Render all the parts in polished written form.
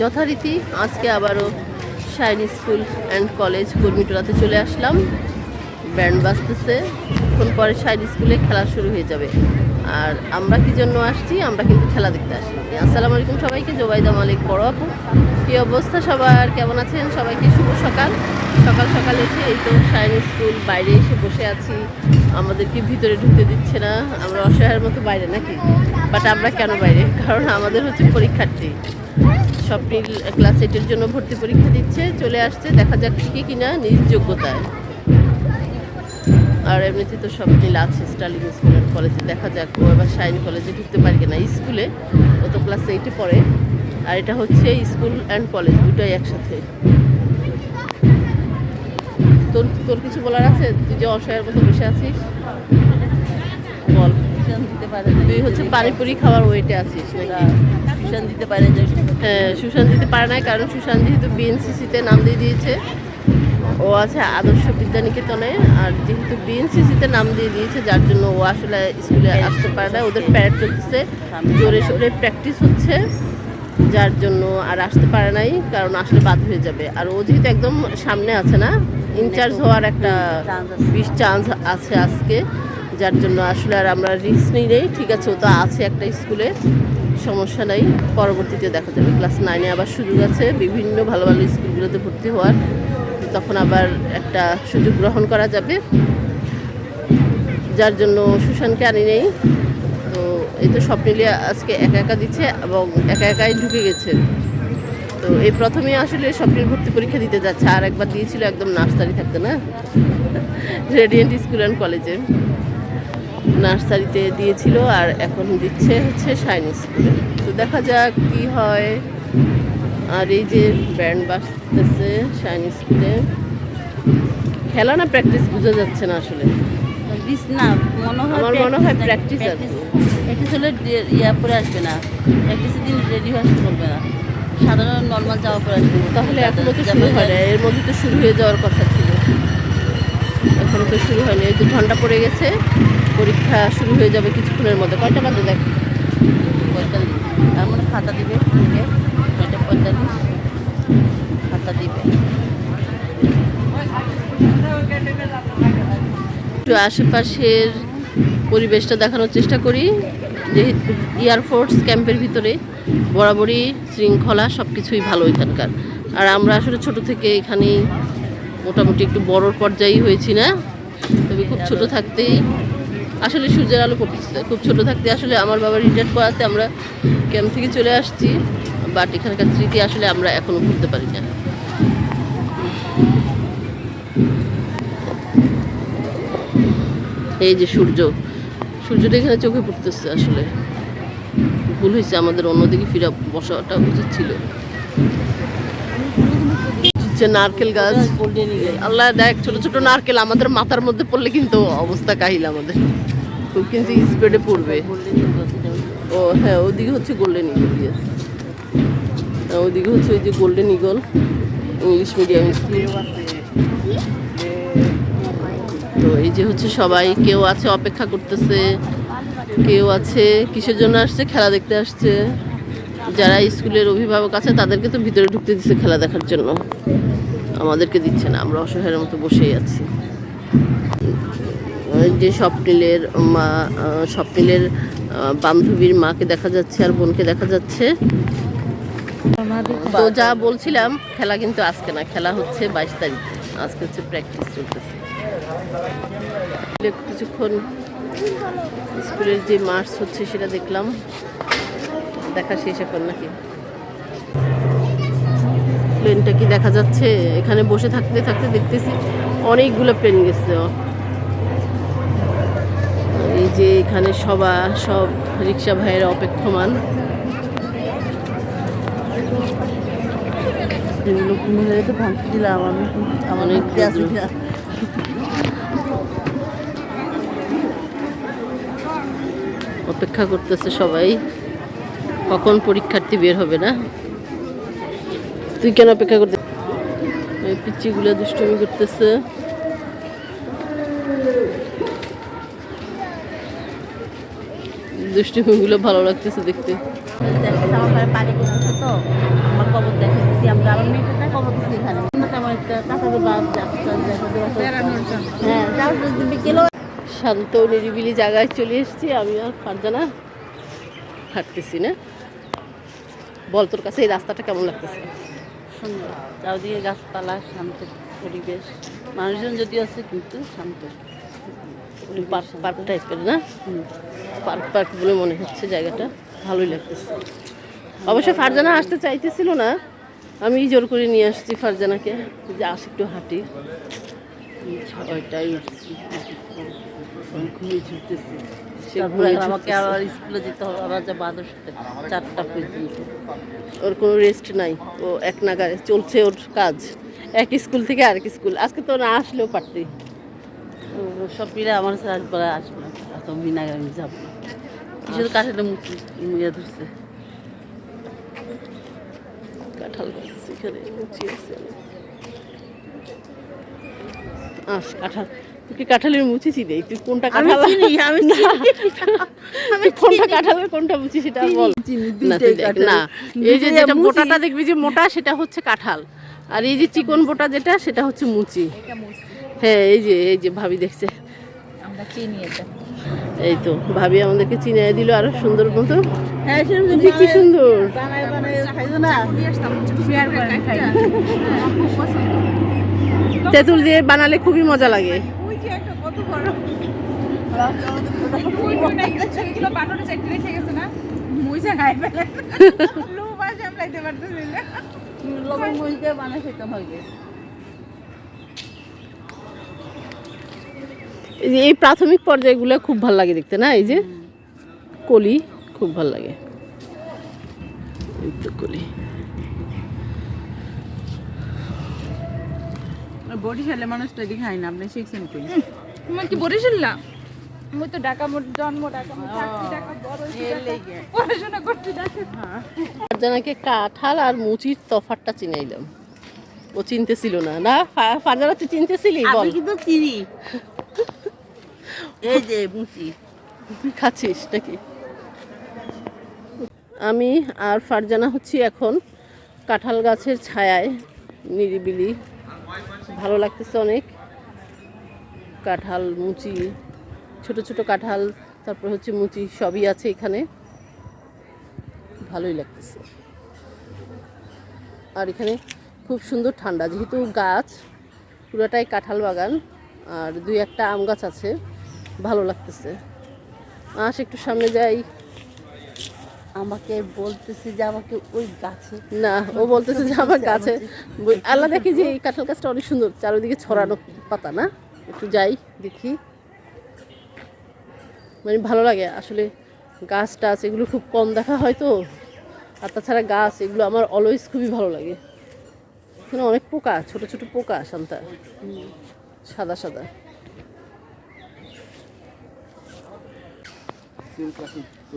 যথারীতি আজকে আবারও শাইন স্কুল অ্যান্ড কলেজ কর্মীটোলাতে চলে আসলাম। ব্যান্ড বাজতেছে, এখন পরে শাইন স্কুলে খেলা শুরু হয়ে যাবে। আর আমরা কি জন্য আসছি? আমরা কিন্তু খেলা দেখতে আসি। আসসালামু আলাইকুম সবাইকে, জোবাইদা মালিক বড় আপু। কী অবস্থা সবার, কেমন আছেন? সবাইকে শুভ সকাল। সকাল সকাল এসে এই তো শাইন স্কুল বাইরে এসে বসে আছি, আমাদেরকে ভিতরে ঢুকতে দিচ্ছে না। আমরা অসহায়ের মতো বাইরে নাকি, বাট আমরা কেন বাইরে? কারণ আমাদের হচ্ছে পরীক্ষার্থী, স্বপ্নিল ক্লাস 8-এর জন্য ভর্তি পরীক্ষা দিচ্ছে, চলে আসছে। দেখা যাক কি কিনা নিজ যোগ্যতায়। আর এমনিতে তো স্বপ্নিল আছে স্টার্লিং স্কুল অ্যান্ড কলেজে, দেখা যাক ও এবার শাইন কলেজে ঢুকতে পারি কিনা। স্কুলে ও তো ক্লাস 8-এ পড়ে, আর এটা হচ্ছে স্কুল অ্যান্ড কলেজ দুটোই একসাথে। তোর তোর কিছু বলার আছে? তুই যে অসহায়ের মতো বসে আছিস, বল। তুই হচ্ছে পানিপুরি খাওয়ার ওয়েটে আছিস নাকি? সুশান দিতে পারে, হ্যাঁ, সুশান দিতে পারে না, কারণ সুশান যেহেতু বিএনসিসিতে নাম দিয়ে দিয়েছে। ও আছে আদর্শ বিদ্যানিকেতনে, আর যেহেতু বিএনসিসিতে নাম দিয়ে দিয়েছে, যার জন্য ও আসলে স্কুলে আসতে পারে না। ওদের প্যারেড চলতেছে, জোরে সোরে প্র্যাকটিস হচ্ছে, যার জন্য আর আসতে পারে নাই, কারণ আসলে বাদ হয়ে যাবে। আর ও যেহেতু একদম সামনে আছে না, ইনচার্জ হওয়ার একটা 20 চান্স আছে আজকে, যার জন্য আসলে আর আমরা রিস্ক নিই নেই। ঠিক আছে, ও তো আছে একটা স্কুলে, সমস্যা নাই, পরবর্তীতে দেখা যাবে। ক্লাস 9-এ আবার সুযোগ আছে বিভিন্ন ভালো ভালো স্কুলগুলোতে ভর্তি হওয়ার, তখন আবার একটা সুযোগ গ্রহণ করা যাবে, যার জন্য সুশানকে আনি নেই। তো এই তো স্বপ্নিলি আজকে একা একা দিচ্ছে এবং একা একাই ঢুকে গেছে। তো এই প্রথমেই আসলে স্বপ্নিল ভর্তি পরীক্ষা দিতে যাচ্ছে। আর একবার দিয়েছিল একদম নার্সারি থাকতে না, রেডিয়েন্ট স্কুল অ্যান্ড কলেজে নার্সারিতে দিয়েছিল, আর এখন দিচ্ছে হচ্ছে শাইন স্কুলে। তো দেখা যাক কি হয়। আর এই যে ব্যান্ড বাজতেছে শাইন স্কুলে, খেলা না প্র্যাকটিস বোঝা যাচ্ছে না আসলে। আমার মনে হয় প্র্যাকটিস আর কি। প্র্যাকটিস হলে ইয়া পরে আসবে না, প্র্যাকটিসের দিন রেডি হয়ে আসতে বলবে না, সাধারণ নর্মাল যাওয়া পরে আসবে। তাহলে এখনো তো শুরু হয় না, এর মধ্যে তো শুরু হয়ে যাওয়ার কথা ছিল, এখনো তো শুরু হয়নি। এই 2 ঘন্টা পড়ে গেছে, পরীক্ষা শুরু হয়ে যাবে কিছুক্ষণের মধ্যে। কয়টা বাজে দেখ? 45। তার মানে খাতা দিবে 9:45 খাতা দিবে। একটু আশেপাশের পরিবেশটা দেখানোর চেষ্টা করি। যেহেতু এয়ারফোর্স ক্যাম্পের ভিতরে বরাবরই শৃঙ্খলা, সব কিছুই ভালো এখানকার। আর আমরা আসলে ছোট থেকে এখানেই মোটামুটি একটু বড়োর পর্যায়েই হয়েছি না, তবে খুব ছোট থাকতেই আসলে সূর্যের আলো পড়তেছে। খুব ছোট থাকতে আসলে আমার বাবা রিটায়ার করাতে আমরা ক্যাম্প থেকে চলে আসছি, বাট এখানকার স্মৃতি আসলে আমরা এখনও ভুলতে পারি না। এই যে সূর্যটা এখানে চোখে পড়তেছে, আসলে ভুল হয়েছে আমাদের, অন্যদিকে ফিরে বসাটা উচিত ছিল। নারকেল গাছ, আল্লাহ দেখ, ছোট ছোট নারকেল আমাদের মাথার মধ্যে পড়লে কিন্তু অবস্থা কাহিল আমাদের, খুব কিন্তু স্পিডে পড়বে। ও হ্যাঁ, ওদিকে হচ্ছে গোল্ডেন ইগল, ইয়েস, ওদিকে হচ্ছে ওই যে golden eagle English medium school. তো এই যে হচ্ছে সবাই, কেউ আছে অপেক্ষা করতেছে, কেউ আছে কিসের জন্য আসছে, খেলা দেখতে আসছে। যারা স্কুলের অভিভাবক আছে তাদেরকে তো ভিতরে ঢুকতে দিচ্ছে খেলা দেখার জন্য, আমাদেরকে দিচ্ছে না, আমরা অসহায়ের মতো বসেই আছি। যে স্বপ্নিলের মা, স্বপ্নিলের বান্ধবীর মাকে দেখা যাচ্ছে, আর বোনকে দেখা যাচ্ছে। তো যা বলছিলাম, খেলা কিন্তু আজকে না, খেলা হচ্ছে 22 তারিখে। আজকে হচ্ছে প্র্যাকটিস চলতেছে। কিছুক্ষণ স্কুলের যে মার্চ হচ্ছে সেটা দেখলাম, দেখা শেষ এখন নাকি। প্লেনটা কি দেখা যাচ্ছে? এখানে বসে থাকতে থাকতে দেখতেছি অনেকগুলো প্লেন গেছে। এই যে এখানে সব রিক্সা ভাইয়েরা অপেক্ষমান। দিলাম আমি, আমার অপেক্ষা করতেছে সবাই, কখন পরীক্ষার্থী বের হবে না। তুই কেন অপেক্ষা করতে? এই পিচ্চিগুলো দুষ্টুমি করতেছে। দুষ্টুমিগুলো ভালো লাগতেছে দেখতে। আমার পানি করতেছে তো, আমার কবর হ্যাঁ বিকেলও শান্ত নিরিবিলি জায়গায় চলে এসেছি আমি আর ফারজানা। হাঁটতেছি না, বল তোর কাছে এই রাস্তাটা কেমন লাগতেছে? সুন্দর, চারদিকে গাছপালা, শান্ত পরিবেশ, মানুষজন যদিও আছে কিন্তু শান্ত। পার্ক পার্ক টাইপের না? পার্ক পার্ক বলে মনে হচ্ছে জায়গাটা, ভালোই লাগতেছে। অবশ্য ফারজানা আসতে চাইতেছিল না, আমি জোর করে নিয়ে আসছি ফারজানাকে যে আস একটু হাঁটি। 6টায় উঠছি, ঘুমিয়ে ছুটতেছি। সে তারপরে ঘুমিয়ে আমাকে ছুটতেছে। আবার স্কুলে যেতে হবে, আবার যাবো 4টা পর্যন্ত। ওর কোনো রেস্ট নাই, ও এক নাগারে চলছে ওর কাজ, এক স্কুল থেকে আরেক স্কুল। আজকে তো না আসলেও পারতি। সব মিলে আমার সাথে আসবে না, এত বিনাগে আমি যাবো না। শুধু কাঠের মুখি ইয়ে ধরছে। কাঁঠাল গাছ এখানে মুচি আছে অনেক। আস কাঁঠাল, তুই কাঁঠালের মুচি চিনি, তুই কোনটা আমি কাঁঠাল চিনি, আমি না, আমি তুই কোনটা কাঁঠালের কোনটা মুচি সেটা বল। না তুই দেখ না, এই যে যেটা মোটাটা দেখবি যে মোটা সেটা হচ্ছে কাঁঠাল, আর এই যে চিকন বোটা যেটা সেটা হচ্ছে মুচি। হ্যাঁ এই যে ভাবি দেখছে, আমরা চিনি এটা। এই তো ভাবি আমাদেরকে চিনিয়ে দিল আরো সুন্দর মতো। হ্যাঁ সেরকম যে কি সুন্দর বানায় বানায় খাইছো না? শেয়ার করে খাই। খুব পছন্দ। তেঁতুল দিয়ে বানালে খুবই মজা লাগে। ওই যে একটা কত বড় ওই না একটা ছেলেগুলো বানরে চাইতে রেখে গেছে না, মুইজা খাই ফেলে লো বাস আমলাইতে পারতেছি না। লবণ মরিচ দিয়ে বানায় খেতাম আগে। এই প্রাথমিক পর্যায়গুলো খুব ভালো লাগে দেখতে না, এই যে কলি খুব ভালো লাগে, এই তো কলি। বরিশালে মানুষ তো এদিকে খায় না, আপনি শিখছেন কই? তুমি কি বরিশাল না? মুই তো ঢাকা মোর জন্ম ঢাকা, মুই থাকছি ঢাকা, বড় হইছি ঢাকা, পড়াশোনা করছি ঢাকা। ফারজানাকে কাঁঠাল আর মুচির তফাতটা চিনাইলাম, ও চিনতেছিল না। না ফারজানা তুই চিনতেছিলি? বল। আমি কিন্তু চিনি। এই যে মুচি খাচ্ছিস নাকি? আমি আর ফারজানা হচ্ছি এখন কাঁঠাল গাছের ছায়ায়, নিরিবিলি, ভালো লাগতেছে অনেক। কাঁঠাল মুচি, ছোট ছোট কাঁঠাল, তারপর হচ্ছে মুচি সবই আছে এখানে, ভালোই লাগতেছে। আর এখানে খুব সুন্দর ঠান্ডা, যেহেতু গাছ পুরোটাই কাঁঠাল বাগান, আর দুই একটা আম গাছ আছে, ভালো লাগতেছে। আস একটু সামনে যাই। আমাকে বলতেছে যে আমাকে ওই গাছে, না, ও বলতেছে যে আমার গাছে আল্লাহ, দেখি যে এই কাঁঠাল গাছটা অনেক সুন্দর, চারিদিকে ছড়ানো পাতা না, একটু যাই দেখি, মানে ভালো লাগে আসলে। গাছ টাছ এগুলো খুব কম দেখা হয় তো, আর তাছাড়া গাছ এগুলো আমার অলওয়েজ খুবই ভালো লাগে। এখানে অনেক পোকা, ছোট ছোট পোকা, শান্তা সাদা সাদা।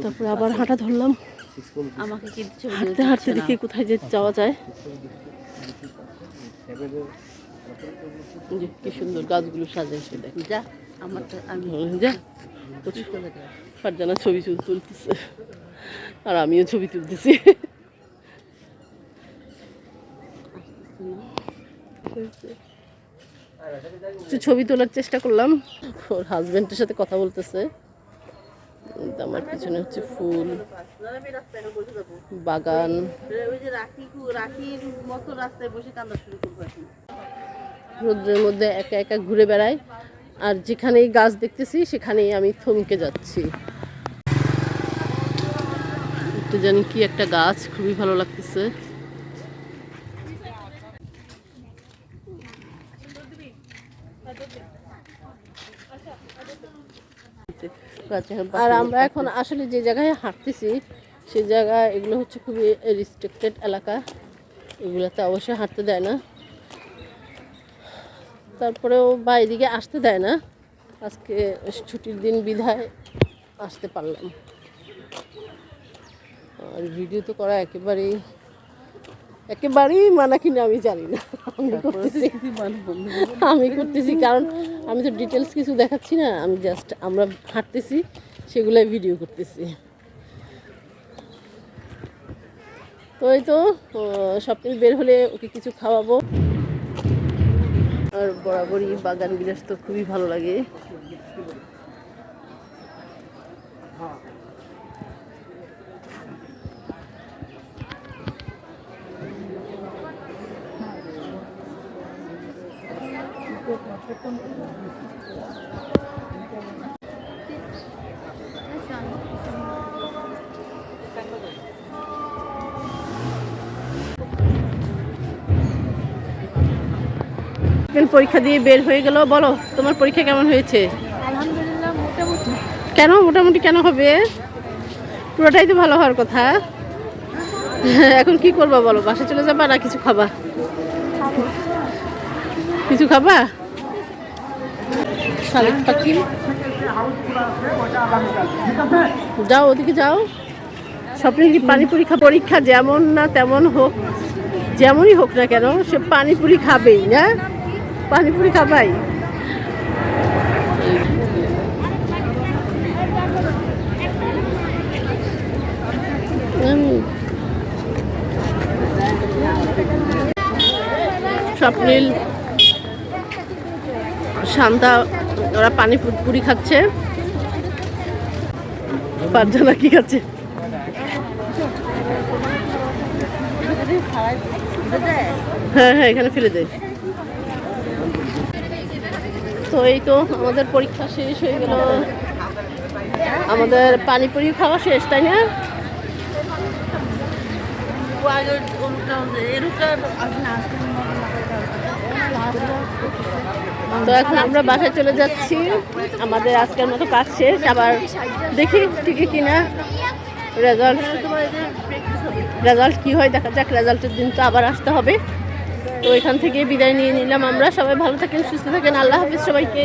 তারপরে আবার হাঁটা ধরলাম, আমাকে কি দিচ্ছে? হাঁটতে হাঁটতে দেখি কোথায় যে যাওয়া যায়। যে কি সুন্দর গাছগুলো সাজাইছে দেখ। যা আমার তো আমি যা ফারজানা ছবি তুলতেছে আর আমিও ছবি তুলতেছি। একটু ছবি তোলার চেষ্টা করলাম, ওর হাজবেন্ডের সাথে কথা বলতেছে। আমার পিছনে হচ্ছে ফুল বাগান। ওই যে রাখির মতো রাস্তায় বসে কান্না শুরু করবো এখন। রোদ্রের মধ্যে একা একা ঘুরে বেড়াই, আর যেখানেই গাছ দেখতেছি সেখানেই আমি থমকে যাচ্ছি। একটু জানি কি একটা গাছ, খুবই ভালো লাগতেছে। আর আমরা এখন আসলে যে জায়গায় হাঁটতেছি সেই জায়গায়, এগুলো হচ্ছে খুবই রেস্ট্রিক্টেড এলাকা, এগুলোতে অবশ্যই হাঁটতে দেয় না। তারপরেও বা এদিকে আসতে দেয় না, আজকে ছুটির দিন বিধায় আসতে পারলাম। আর ভিডিও তো করা একেবারেই মানা কিনা আমি জানি না, আমি করতেছি কারণ আমি তো ডিটেলস কিছু দেখাচ্ছি না, আমি জাস্ট আমরা হাঁটতেছি সেগুলাই ভিডিও করতেছি। তো এই তো স্বপ্নিল বের হলে ওকে কিছু খাওয়াবো। আর বরাবরই বাগান বিলাস তো খুবই ভালো লাগে। পরীক্ষা দিয়ে বের হয়ে গেল, বলো তোমার পরীক্ষা কেমন হয়েছে? আলহামদুলিল্লাহ মোটামুটি। কেন মোটামুটি কেন হবে? পুরোটাই তো ভালো হওয়ার কথা। এখন কি করবা বলো, বাসা চলে যাবা না কিছু খাবা? কিছু খাবা? শালিক পাখি, যাও ওদিকে যাও। স্বপ্নের কি পানিপুরি পরীক্ষা যেমন না তেমন হোক, যেমনই হোক না কেন সে পানিপুরি খাবেই না? পানিপুরি খাবাই। স্বপ্নিল, শান্তা ওরা পানিপুরি খাচ্ছে। ফারজানা কি খাচ্ছে? হ্যাঁ হ্যাঁ, এখানে ফেলে দে। তো এই তো আমাদের পরীক্ষা শেষ হয়ে গেল, আমাদের পানিপুরি খাওয়া শেষ, তাই না? তো এখন আমরা বাসায় চলে যাচ্ছি, আমাদের আজকের মতো কাজ শেষ। আবার দেখি ঠিকই কিনা রেজাল্ট কি হয় দেখা যাক। রেজাল্টের দিন তো আবার আসতে হবে। তো এখান থেকে বিদায় নিয়ে নিলাম আমরা। সবাই ভালো থাকেন, সুস্থ থাকেন, আল্লাহ হাফিজ সবাইকে।